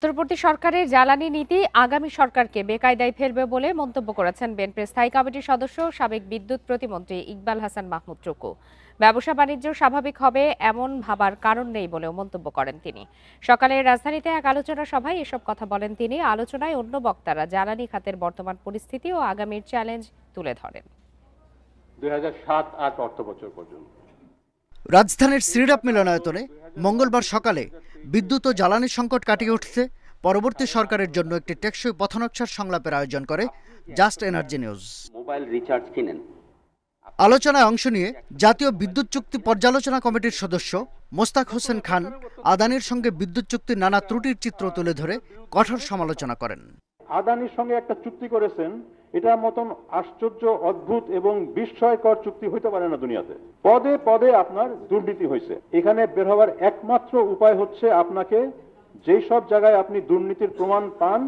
অন্তর্বর্তী সরকারের জ্বালানি নীতি আগামী সরকারকে বেকায়দায় ফেলবে বলে মন্তব্য করেছেন বিএনপির স্থায়ী কমিটির সদস্য সাবেক বিদ্যুৎ প্রতিমন্ত্রী ইকবাল হাসান মাহমুদ টুকু। ব্যবসা বাণিজ্য স্বাভাবিক হবে এমন ভাবার কারণ নেই বলেও মন্তব্য করেন তিনি। সকালে রাজধানীতে এক আলোচনা সভায় এসব কথা বলেন তিনি। আলোচনায় অন্য বক্তারা জ্বালানি খাতের বর্তমান পরিস্থিতি ও আগামীর চ্যালেঞ্জ তুলে ধরেন। 2007-08 অর্থবছর পর্যন্ত রাজধানীর শ্রীরাপ মিলনায়তনে মঙ্গলবার সকালে বিদ্যুৎ ও জ্বালানি সংকট কাটিয়ে উঠতে পরবর্তী সরকারের জন্য একটি টেকসই পথনকশার সংলাপের আয়োজন করে just energy news. Mobile recharge কিনেন। আলোচনায় অংশ নিয়ে জাতীয় বিদ্যুৎ চুক্তি পর্যালোচনা কমিটির সদস্য মোস্তাক হোসেন খান আদানির সঙ্গে বিদ্যুৎ চুক্তির নানা ত্রুটির চিত্র তুলে ধরে কঠোর সমালোচনা করেন। আদানির সঙ্গে একটা চুক্তি করেছেন, এটার মতন আশ্চর্য, অদ্ভুত এবং বিস্ময়কর চুক্তি হইতে পারে না দুনিয়াতে। পদে পদে আপনার দুর্নীতি হয়েছে। এখানে বের হওয়ার একমাত্র উপায় হচ্ছে আপনাকে যেই সব জায়গায় আপনি দুর্নীতির প্রমাণ পান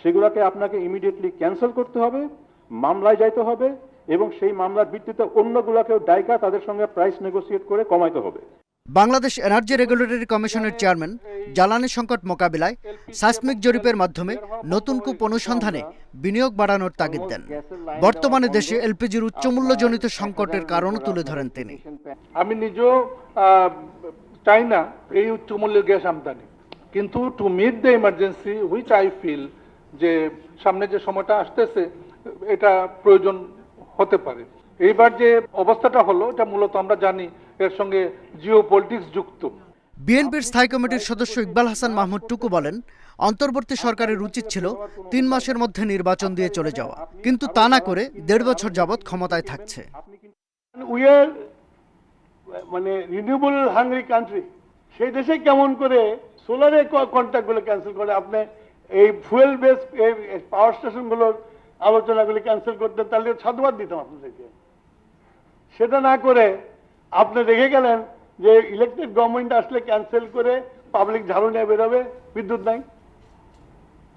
সেগুলোকে আপনাকে ইমিডিয়েটলি ক্যান্সেল করতে হবে, মামলায় যাইতে হবে এবং সেই মামলার ভিত্তিতে অন্যগুলোকেও ডাইকা তাদের সঙ্গে প্রাইস নেগোসিয়েট করে কমাইতে হবে। বাংলাদেশ এনার্জি রেগুলেটরি কমিশনের চেয়ারম্যান জ্বালানি সংকট মোকাবিলায় সাইসমিক জরিপের মাধ্যমে নতুন কূপ অনুসন্ধানে বিনিয়োগ বাড়ানোর তাগিদ দেন। বর্তমানে দেশে এলপিজির উচ্চমূল্যজনিত সংকটের কারণ তুলে ধরেন তিনি। আমি নিজেও চাই না এই উচ্চমূল্যের গ্যাস আমদানি, কিন্তু to meet the emergency which I feel যে সামনে যে সময়টা আসতেছে এটা প্রয়োজন হতে পারে। এইবার যে অবস্থাটা হলো এটা মূলত আমরা জানি এর সঙ্গে জিও পলিটিক্স যুক্ত। বিএনপির স্থায়ী কমিটির সদস্য ইকবাল হাসান মাহমুদ টুকু বলেন, অন্তর্বর্তী সরকারের উচিত ছিল 3 মাসের মধ্যে নির্বাচন দিয়ে চলে যাওয়া, কিন্তু তা না করে 1.5 বছর যাবৎ ক্ষমতায় থাকছে। উই আর মানে রিনিউয়েবল হাঙ্গ্রি কান্ট্রি, সেই দেশে কেমন করে সোলারের কন্ট্রাক্টগুলো ক্যান্সেল করে আপনি এই ফুয়েল বেস পাওয়ার স্টেশনগুলোর আলোচনাগুলি ক্যান্সেল করতেন, তাহলে সাধুবাদ দিতাম আপনাদেরকে। সেটা না করে আপনি রেখে গেলেন যে ইলেকটেড গভর্নমেন্ট আসলে ক্যান্সেল করে পাবলিক ঝাড়ু নিয়ে বেরোবে, বিদ্যুৎ নাই,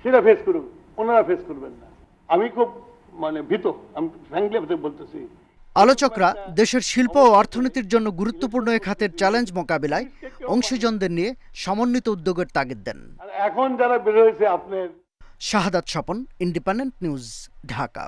সেটা ফেস করুন, ওনারা ফেস করবেন না। আমি খুব ভীত, আমি ফ্র্যাঙ্কলি বলতেছি। আলোচকরা দেশের শিল্প ও অর্থনীতির জন্য গুরুত্বপূর্ণ এ খাতের চ্যালেঞ্জ মোকাবিলায় অংশীজনদের নিয়ে সমন্বিত উদ্যোগের তাগিদ দেন। এখন যারা বের হয়েছে আপনার শাহাদাত স্বপন, ইন্ডিপেন্ডেন্ট নিউজ, ঢাকা।